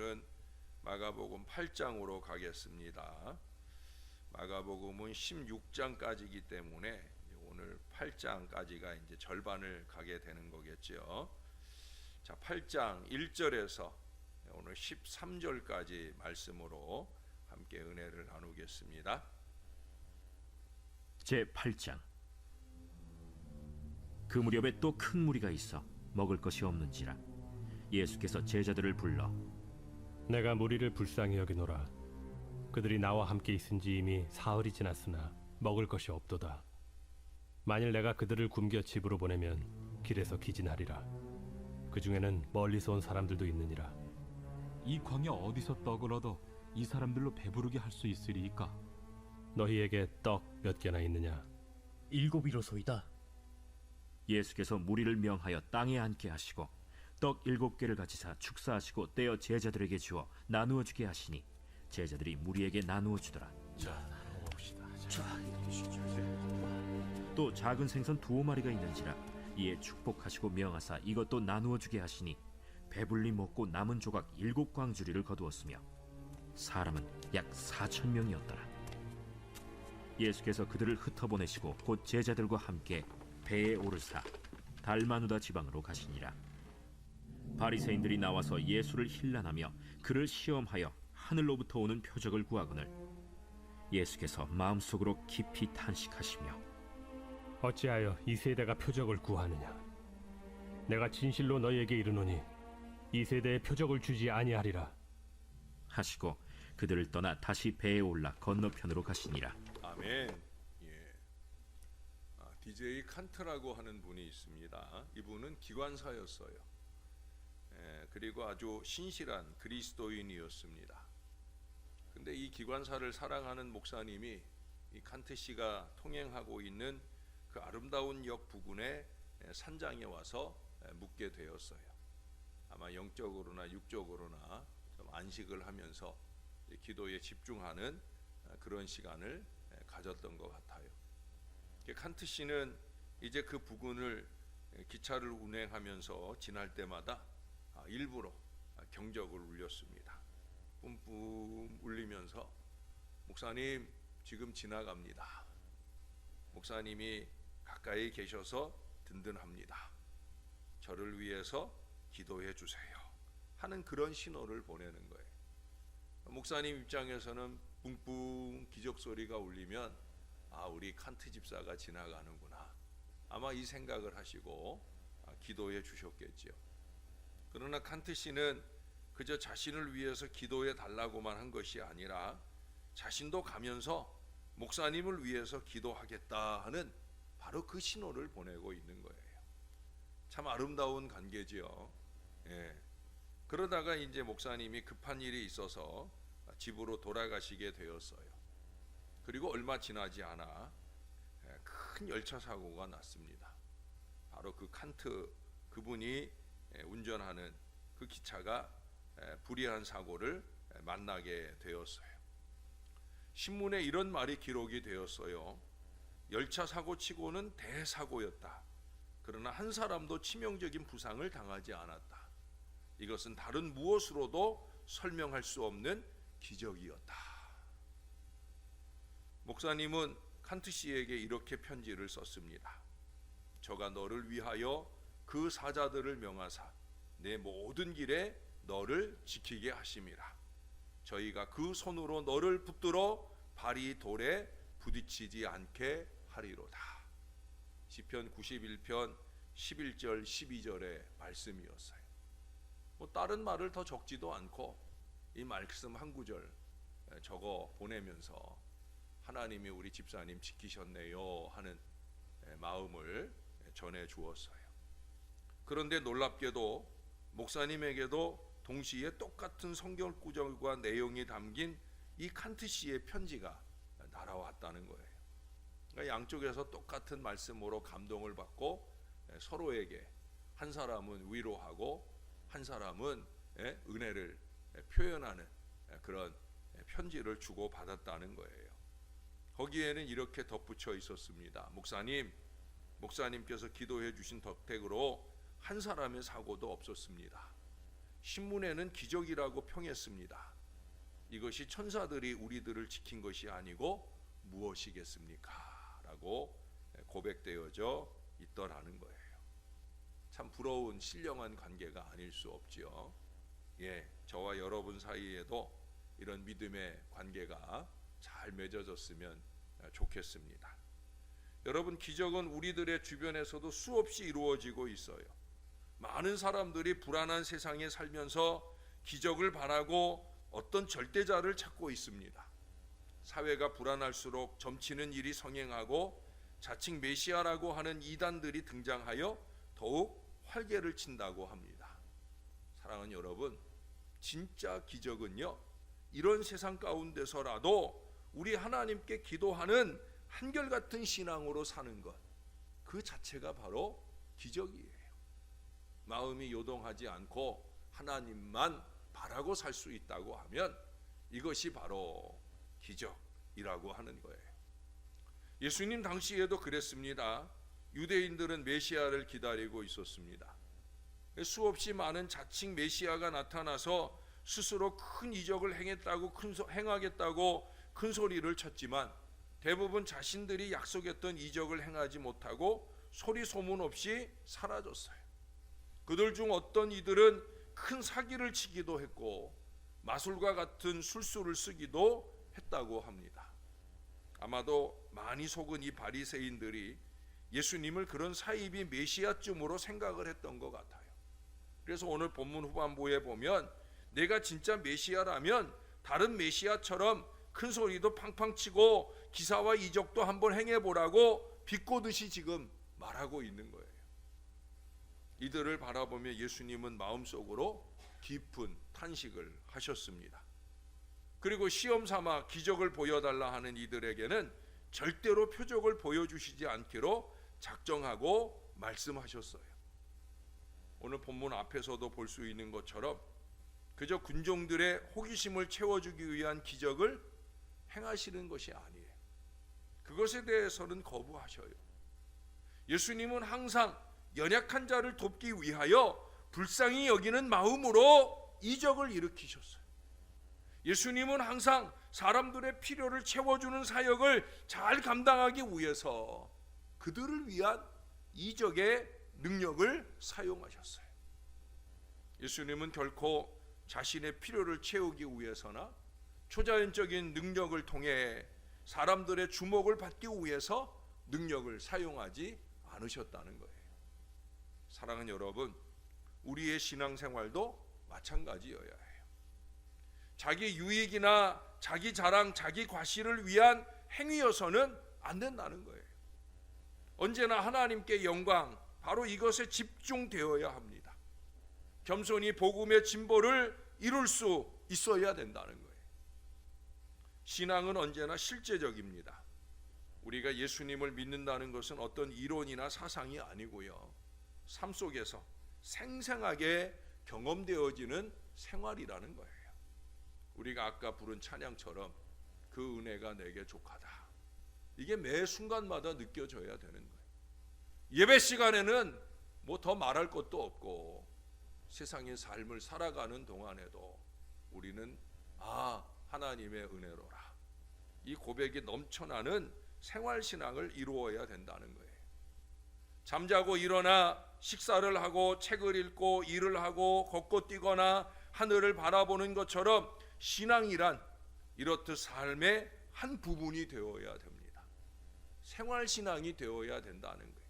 오늘은 마가복음 8장으로 가겠습니다. 마가복음은 16장까지이기 때문에 오늘 8장까지가 이제 절반을 가게 되는 거겠죠. 자, 8장 1절에서 오늘 13절까지 말씀으로 함께 은혜를 나누겠습니다. 제8장. 그 무렵에 또 큰 무리가 있어 먹을 것이 없는지라 예수께서 제자들을 불러 내가 무리를 불쌍히 여기노라. 그들이 나와 함께 있은지 이미 사흘이 지났으나 먹을 것이 없도다. 만일 내가 그들을 굶겨 집으로 보내면 길에서 기진하리라. 그 중에는 멀리서 온 사람들도 있느니라. 이 광야 어디서 떡을 얻어 이 사람들로 배부르게 할 수 있으리이까? 너희에게 떡 몇 개나 있느냐? 7이로소이다. 예수께서 무리를 명하여 땅에 앉게 하시고 떡 7개를 가지사 축사하시고 떼어 제자들에게 주어 나누어 주게 하시니 제자들이 무리에게 나누어 주더라. 또 작은 생선 2마리가 있는지라 이에 축복하시고 명하사 이것도 나누어 주게 하시니 배불리 먹고 남은 조각 7광주리를 거두었으며 사람은 약 4,000명이었더라. 예수께서 그들을 흩어보내시고 곧 제자들과 함께 배에 오르사 달마누다 지방으로 가시니라. 바리새인들이 나와서 예수를 힐난하며 그를 시험하여 하늘로부터 오는 표적을 구하거늘 예수께서 마음속으로 깊이 탄식하시며 어찌하여 이 세대가 표적을 구하느냐? 내가 진실로 너희에게 이르노니 이 세대에 표적을 주지 아니하리라. 하시고 그들을 떠나 다시 배에 올라 건너편으로 가시니라. 아멘. DJ 칸트라고 하는 분이 있습니다. 이분은 기관사였어요. 그리고 아주 신실한 그리스도인이었습니다. 근데 이 기관사를 사랑하는 목사님이 이 칸트 씨가 통행하고 있는 그 아름다운 역 부근의 산장에 와서 묵게 되었어요. 아마 영적으로나 육적으로나 좀 안식을 하면서 기도에 집중하는 그런 시간을 가졌던 것 같아요. 칸트 씨는 이제 그 부근을 기차를 운행하면서 지날 때마다 일부러 경적을 울렸습니다. 뿜뿜 울리면서 목사님 지금 지나갑니다. 목사님이 가까이 계셔서 든든합니다. 저를 위해서 기도해 주세요. 하는 그런 신호를 보내는 거예요. 목사님 입장에서는 뿡뿡 기적 소리가 울리면 우리 칸트 집사가 지나가는구나. 아마 이 생각을 하시고 기도해 주셨겠지요. 그러나 칸트 씨는 그저 자신을 위해서 기도해 달라고만 한 것이 아니라 자신도 가면서 목사님을 위해서 기도하겠다 하는 바로 그 신호를 보내고 있는 거예요. 참 아름다운 관계지요. 그러다가 이제 목사님이 급한 일이 있어서 집으로 돌아가시게 되었어요. 그리고 얼마 지나지 않아 큰 열차 사고가 났습니다. 바로 그 칸트 그분이 운전하는 그 기차가 불의한 사고를 만나게 되었어요. 신문에 이런 말이 기록이 되었어요. 열차 사고 치고는 대사고였다. 그러나 한 사람도 치명적인 부상을 당하지 않았다. 이것은 다른 무엇으로도 설명할 수 없는 기적이었다. 목사님은 칸트 씨에게 이렇게 편지를 썼습니다. 저가 너를 위하여 그 사자들을 명하사 내 모든 길에 너를 지키게 하심이라. 저희가 그 손으로 너를 붙들어 발이 돌에 부딪히지 않게 하리로다. 시편 91편 11절 12절의 말씀이었어요. 다른 말을 더 적지도 않고 이 말씀 한 구절 적어 보내면서 하나님이 우리 집사님 지키셨네요 하는 마음을 전해 주었어요. 그런데 놀랍게도 목사님에게도 동시에 똑같은 성경 구절과 내용이 담긴 이 칸트 씨의 편지가 날아왔다는 거예요. 그러니까 양쪽에서 똑같은 말씀으로 감동을 받고 서로에게 한 사람은 위로하고 한 사람은 은혜를 표현하는 그런 편지를 주고 받았다는 거예요. 거기에는 이렇게 덧붙여 있었습니다. 목사님께서 기도해 주신 덕택으로 한 사람의 사고도 없었습니다. 신문에는 기적이라고 평했습니다. 이것이 천사들이 우리들을 지킨 것이 아니고 무엇이겠습니까? 라고 고백되어져 있더라는 거예요. 참 부러운 신령한 관계가 아닐 수 없지요. 저와 여러분 사이에도 이런 믿음의 관계가 잘 맺어졌으면 좋겠습니다. 여러분, 기적은 우리들의 주변에서도 수없이 이루어지고 있어요. 많은 사람들이 불안한 세상에 살면서 기적을 바라고 어떤 절대자를 찾고 있습니다. 사회가 불안할수록 점치는 일이 성행하고 자칭 메시아라고 하는 이단들이 등장하여 더욱 활개를 친다고 합니다. 사랑하는 여러분, 진짜 기적은요, 이런 세상 가운데서라도 우리 하나님께 기도하는 한결같은 신앙으로 사는 것, 그 자체가 바로 기적이에요. 마음이 요동하지 않고 하나님만 바라고 살 수 있다고 하면 이것이 바로 기적이라고 하는 거예요. 예수님 당시에도 그랬습니다. 유대인들은 메시아를 기다리고 있었습니다. 수없이 많은 자칭 메시아가 나타나서 스스로 큰 이적을 행하겠다고 큰 소리를 쳤지만 대부분 자신들이 약속했던 이적을 행하지 못하고 소리 소문 없이 사라졌어요. 그들 중 어떤 이들은 큰 사기를 치기도 했고 마술과 같은 술수를 쓰기도 했다고 합니다. 아마도 많이 속은 이 바리새인들이 예수님을 그런 사이비 메시아쯤으로 생각을 했던 것 같아요. 그래서 오늘 본문 후반부에 보면 내가 진짜 메시아라면 다른 메시아처럼 큰 소리도 팡팡 치고 기사와 이적도 한번 행해보라고 비꼬듯이 지금 말하고 있는 거예요. 이들을 바라보며 예수님은 마음속으로 깊은 탄식을 하셨습니다. 그리고 시험 삼아 기적을 보여달라 하는 이들에게는 절대로 표적을 보여주시지 않기로 작정하고 말씀하셨어요. 오늘 본문 앞에서도 볼 수 있는 것처럼 그저 군종들의 호기심을 채워주기 위한 기적을 행하시는 것이 아니에요. 그것에 대해서는 거부하셔요. 예수님은 항상 연약한 자를 돕기 위하여 불쌍히 여기는 마음으로 이적을 일으키셨어요. 예수님은 항상 사람들의 필요를 채워주는 사역을 잘 감당하기 위해서 그들을 위한 이적의 능력을 사용하셨어요. 예수님은 결코 자신의 필요를 채우기 위해서나 초자연적인 능력을 통해 사람들의 주목을 받기 위해서 능력을 사용하지 않으셨다는 거예요. 사랑하는 여러분, 우리의 신앙생활도 마찬가지여야 해요. 자기 유익이나 자기 자랑, 자기 과시를 위한 행위여서는 안 된다는 거예요. 언제나 하나님께 영광, 바로 이것에 집중되어야 합니다. 겸손히 복음의 진보를 이룰 수 있어야 된다는 거예요. 신앙은 언제나 실제적입니다. 우리가 예수님을 믿는다는 것은 어떤 이론이나 사상이 아니고요, 삶 속에서 생생하게 경험되어지는 생활이라는 거예요. 우리가 아까 부른 찬양처럼 그 은혜가 내게 족하다, 이게 매 순간마다 느껴져야 되는 거예요. 예배 시간에는 뭐 더 말할 것도 없고 세상의 삶을 살아가는 동안에도 우리는 하나님의 은혜로라, 이 고백이 넘쳐나는 생활신앙을 이루어야 된다는 거예요. 잠자고 일어나 식사를 하고 책을 읽고 일을 하고 걷고 뛰거나 하늘을 바라보는 것처럼 신앙이란 이렇듯 삶의 한 부분이 되어야 됩니다. 생활신앙이 되어야 된다는 거예요.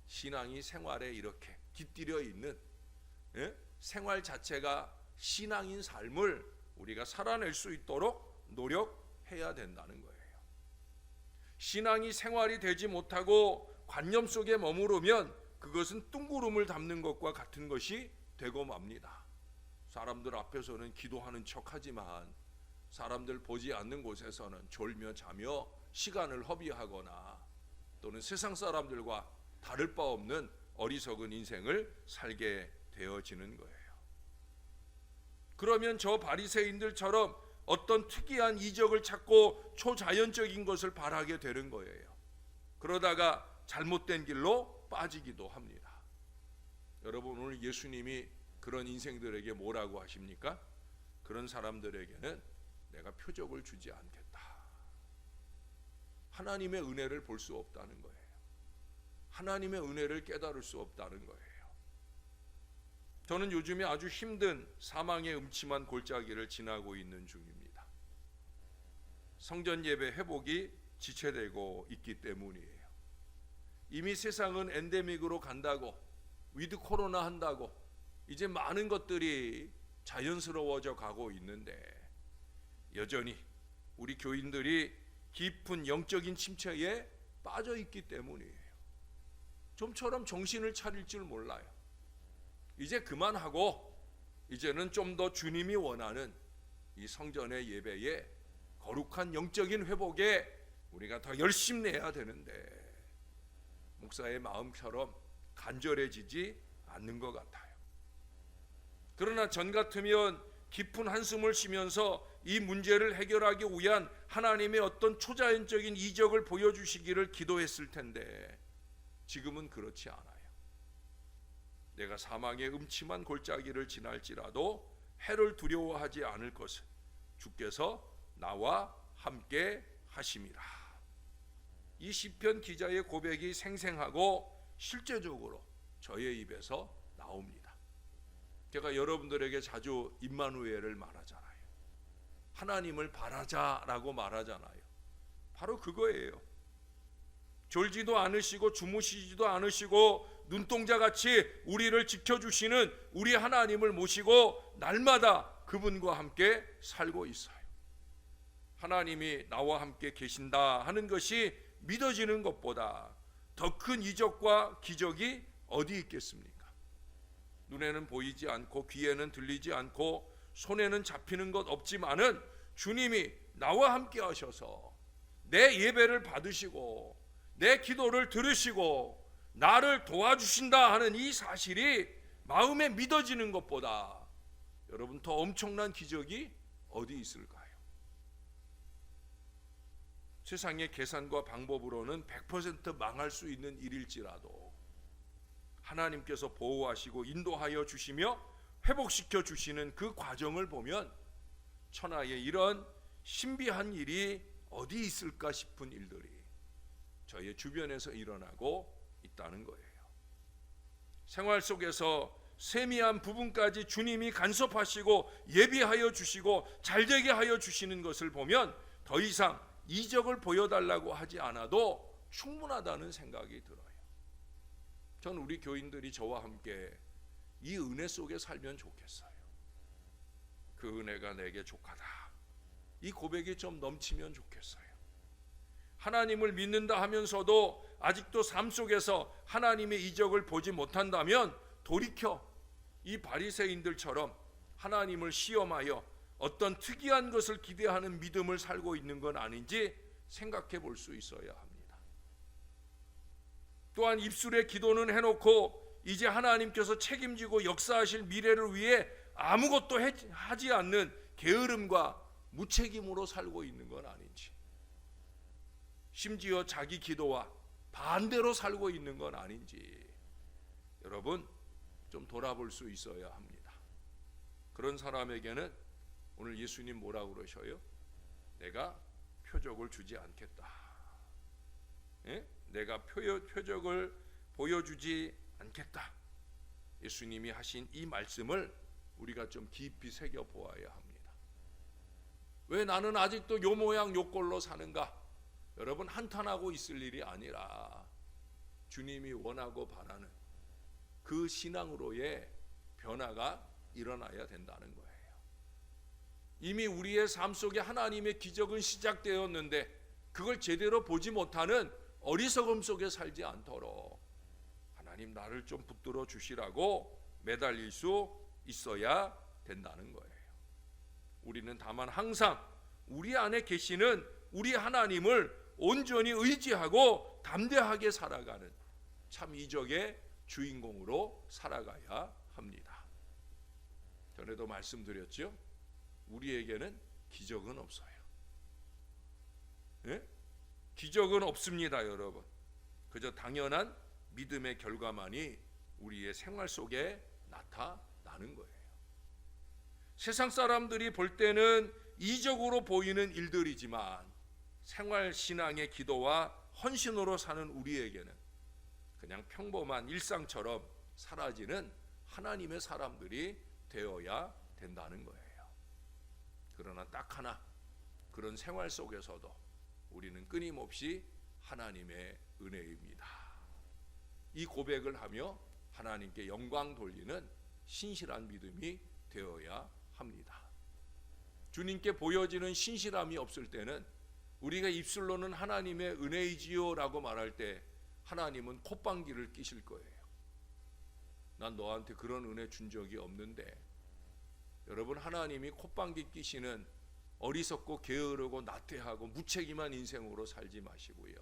신앙이 생활에 이렇게 깃들여 있는 생활 자체가 신앙인 삶을 우리가 살아낼 수 있도록 노력해야 된다는 거예요. 신앙이 생활이 되지 못하고 관념 속에 머무르면 그것은 뚱구름을 담는 것과 같은 것이 되고 맙니다. 사람들 앞에서는 기도하는 척하지만 사람들 보지 않는 곳에서는 졸며 자며 시간을 허비하거나 또는 세상 사람들과 다를 바 없는 어리석은 인생을 살게 되어지는 거예요. 그러면 저 바리새인들처럼 어떤 특이한 이적을 찾고 초자연적인 것을 바라게 되는 거예요. 그러다가 잘못된 길로 빠지기도 합니다. 여러분, 오늘 예수님이 그런 인생들에게 뭐라고 하십니까? 그런 사람들에게는 내가 표적을 주지 않겠다. 하나님의 은혜를 볼 수 없다는 거예요. 하나님의 은혜를 깨달을 수 없다는 거예요. 저는 요즘에 아주 힘든 사망의 음침한 골짜기를 지나고 있는 중입니다. 성전 예배 회복이 지체되고 있기 때문이에요. 이미 세상은 엔데믹으로 간다고, 위드 코로나 한다고 이제 많은 것들이 자연스러워져 가고 있는데 여전히 우리 교인들이 깊은 영적인 침체에 빠져 있기 때문이에요. 좀처럼 정신을 차릴 줄 몰라요. 이제 그만하고 이제는 좀 더 주님이 원하는 이 성전의 예배에 거룩한 영적인 회복에 우리가 더 열심내야 되는데 목사의 마음처럼 간절해지지 않는 것 같아요. 그러나 전 같으면 깊은 한숨을 쉬면서 이 문제를 해결하기 위한 하나님의 어떤 초자연적인 이적을 보여주시기를 기도했을 텐데 지금은 그렇지 않아요. 내가 사망의 음침한 골짜기를 지날지라도 해를 두려워하지 않을 것은 주께서 나와 함께 하심이라. 이 시편 기자의 고백이 생생하고 실제적으로 저의 입에서 나옵니다. 제가 여러분들에게 자주 임마누엘을 말하잖아요. 하나님을 바라자라고 말하잖아요. 바로 그거예요. 졸지도 않으시고 주무시지도 않으시고 눈동자같이 우리를 지켜주시는 우리 하나님을 모시고 날마다 그분과 함께 살고 있어요. 하나님이 나와 함께 계신다 하는 것이 믿어지는 것보다 더 큰 이적과 기적이 어디 있겠습니까? 눈에는 보이지 않고 귀에는 들리지 않고 손에는 잡히는 것 없지만은 주님이 나와 함께 하셔서 내 예배를 받으시고 내 기도를 들으시고 나를 도와주신다 하는 이 사실이 마음에 믿어지는 것보다 여러분 더 엄청난 기적이 어디 있을까요? 세상의 계산과 방법으로는 100% 망할 수 있는 일일지라도 하나님께서 보호하시고 인도하여 주시며 회복시켜 주시는 그 과정을 보면 천하에 이런 신비한 일이 어디 있을까 싶은 일들이 저의 주변에서 일어나고 있다는 거예요. 생활 속에서 세미한 부분까지 주님이 간섭하시고 예비하여 주시고 잘되게 하여 주시는 것을 보면 더 이상 이적을 보여달라고 하지 않아도 충분하다는 생각이 들어요. 전 우리 교인들이 저와 함께 이 은혜 속에 살면 좋겠어요. 그 은혜가 내게 족하다. 이 고백이 좀 넘치면 좋겠어요. 하나님을 믿는다 하면서도 아직도 삶 속에서 하나님의 이적을 보지 못한다면 돌이켜 이 바리새인들처럼 하나님을 시험하여 어떤 특이한 것을 기대하는 믿음을 살고 있는 건 아닌지 생각해 볼 수 있어야 합니다. 또한 입술에 기도는 해놓고 이제 하나님께서 책임지고 역사하실 미래를 위해 아무것도 하지 않는 게으름과 무책임으로 살고 있는 건 아닌지, 심지어 자기 기도와 반대로 살고 있는 건 아닌지 여러분 좀 돌아볼 수 있어야 합니다. 그런 사람에게는 오늘 예수님 뭐라고 그러셔요? 내가 표적을 주지 않겠다. 예? 내가 표적을 보여주지 않겠다. 예수님이 하신 이 말씀을 우리가 좀 깊이 새겨보아야 합니다. 왜 나는 아직도 요 모양 요 꼴로 사는가? 여러분 한탄하고 있을 일이 아니라 주님이 원하고 바라는 그 신앙으로의 변화가 일어나야 된다는 거예요. 이미 우리의 삶 속에 하나님의 기적은 시작되었는데 그걸 제대로 보지 못하는 어리석음 속에 살지 않도록 하나님 나를 좀 붙들어 주시라고 매달릴 수 있어야 된다는 거예요. 우리는 다만 항상 우리 안에 계시는 우리 하나님을 온전히 의지하고 담대하게 살아가는 참 이적의 주인공으로 살아가야 합니다. 전에도 말씀드렸죠. 우리에게는 기적은 없어요. 예? 기적은 없습니다, 여러분. 그저 당연한 믿음의 결과만이 우리의 생활 속에 나타나는 나는 거예요. 세상 사람들이 볼 때는 이적으로 보이는 일들이지만 생활 신앙의 기도와 헌신으로 사는 우리에게는 그냥 평범한 일상처럼 사라지는 하나님의 사람들이 되어야 된다는 거예요. 그러나 딱 하나, 그런 생활 속에서도 우리는 끊임없이 하나님의 은혜입니다. 이 고백을 하며 하나님께 영광 돌리는 신실한 믿음이 되어야 합니다. 주님께 보여지는 신실함이 없을 때는 우리가 입술로는 하나님의 은혜이지요 라고 말할 때 하나님은 콧방귀를 끼실 거예요. 난 너한테 그런 은혜 준 적이 없는데. 여러분, 하나님이 콧방귀 끼시는 어리석고 게으르고 나태하고 무책임한 인생으로 살지 마시고요.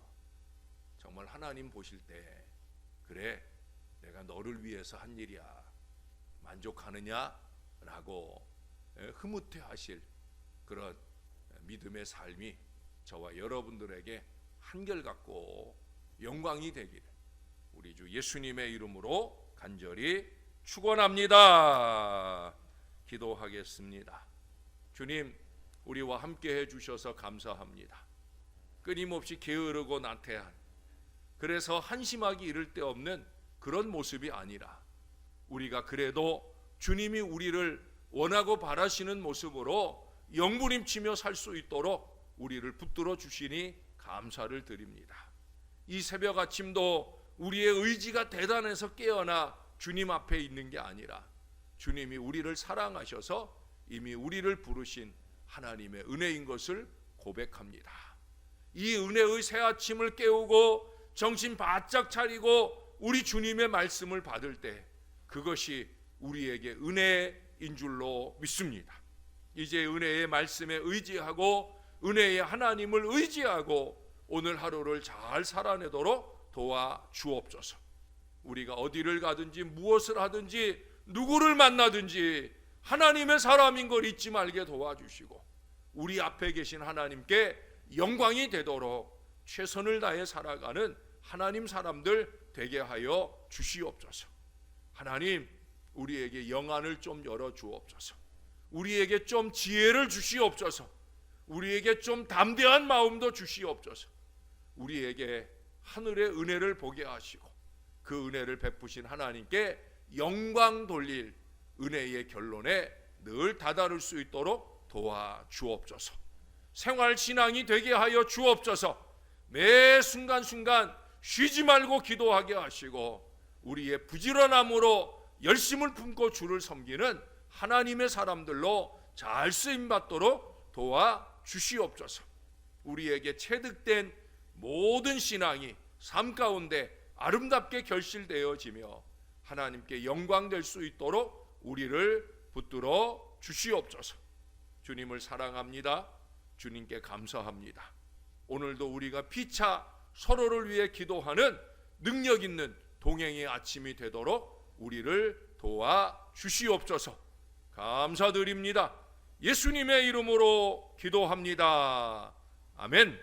정말 하나님 보실 때 그래, 내가 너를 위해서 한 일이야, 만족하느냐라고 흐뭇해 하실 그런 믿음의 삶이 저와 여러분들에게 한결같고 영광이 되기를 우리 주 예수님의 이름으로 간절히 축원합니다. 기도하겠습니다. 주님, 우리와 함께 해주셔서 감사합니다. 끊임없이 게으르고 나태한, 그래서 한심하기 이를 데 없는 그런 모습이 아니라 우리가 그래도 주님이 우리를 원하고 바라시는 모습으로 영부림치며 살 수 있도록 우리를 붙들어 주시니 감사를 드립니다. 이 새벽 아침도 우리의 의지가 대단해서 깨어나 주님 앞에 있는 게 아니라 주님이 우리를 사랑하셔서 이미 우리를 부르신 하나님의 은혜인 것을 고백합니다. 이 은혜의 새 아침을 깨우고 정신 바짝 차리고 우리 주님의 말씀을 받을 때 그것이 우리에게 은혜인 줄로 믿습니다. 이제 은혜의 말씀에 의지하고 은혜의 하나님을 의지하고 오늘 하루를 잘 살아내도록 도와주옵소서. 우리가 어디를 가든지 무엇을 하든지 누구를 만나든지 하나님의 사람인 걸 잊지 말게 도와주시고 우리 앞에 계신 하나님께 영광이 되도록 최선을 다해 살아가는 하나님 사람들 되게 하여 주시옵소서. 하나님, 우리에게 영안을 좀 열어 주옵소서. 우리에게 좀 지혜를 주시옵소서. 우리에게 좀 담대한 마음도 주시옵소서. 우리에게 하늘의 은혜를 보게 하시고 그 은혜를 베푸신 하나님께 영광 돌릴 은혜의 결론에 늘 다다를 수 있도록 도와주옵소서. 생활신앙이 되게 하여 주옵소서. 매 순간순간 쉬지 말고 기도하게 하시고 우리의 부지런함으로 열심을 품고 주를 섬기는 하나님의 사람들로 잘 쓰임받도록 도와주시옵소서. 우리에게 체득된 모든 신앙이 삶 가운데 아름답게 결실되어지며 하나님께 영광될 수 있도록 우리를 붙들어 주시옵소서. 주님을 사랑합니다. 주님께 감사합니다. 오늘도 우리가 피차 서로를 위해 기도하는 능력 있는 동행의 아침이 되도록 우리를 도와주시옵소서. 감사드립니다. 예수님의 이름으로 기도합니다. 아멘.